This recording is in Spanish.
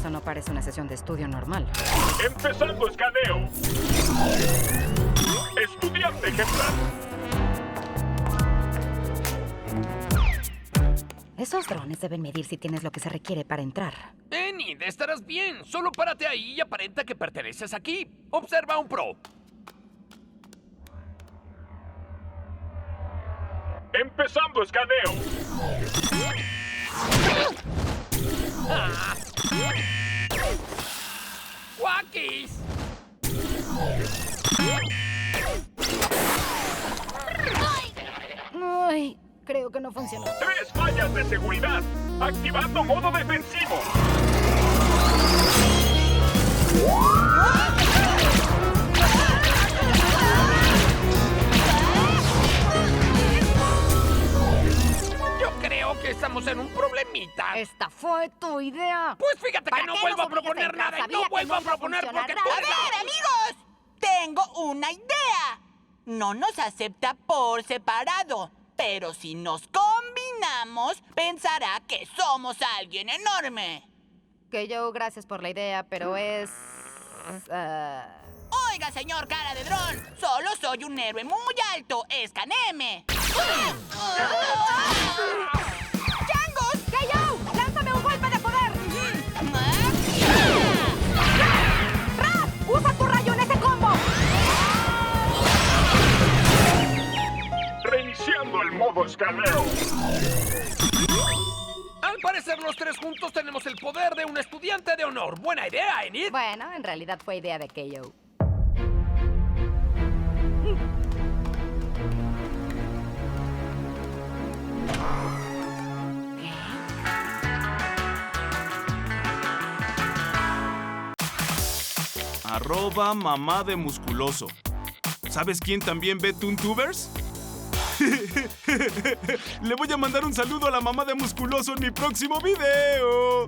Eso no parece una sesión de estudio normal. Empezando escaneo. Estudiante ejemplar. Esos drones deben medir si tienes lo que se requiere para entrar. Enid, estarás bien. Solo párate ahí y aparenta que perteneces aquí. Observa a un pro. Empezando escaneo. ¡Guakis! Ay, creo que no funcionó. 3 fallas de seguridad. Activando modo defensivo. Yo creo que estamos en un problemita. Esta fue tu idea. Pues fíjate que ¿Para no qué vuelvo a nos obligas a proponer entrar? nada y Sabía no que vuelvo no a iba a proponer funcionar porque nada. tú... A ver, amigos, tengo una idea. No nos acepta por separado, pero si nos combinamos, pensará que somos alguien enorme. Que yo, gracias por la idea, pero es... Oiga, señor cara de dron, solo soy un héroe muy alto. ¡Escanéeme! ¡Changos! ¡K.O.! ¡Lánzame un golpe de poder! ¡Raph! ¡Usa tu rayo en ese combo! Reiniciando el modo escaneo. Al parecer los tres juntos tenemos el poder de un estudiante de honor. Buena idea, Enid. Bueno, en realidad fue idea de K.O. @mamá de musculoso. ¿Sabes quién también ve Toontubers? Le voy a mandar un saludo a la mamá de musculoso en mi próximo video.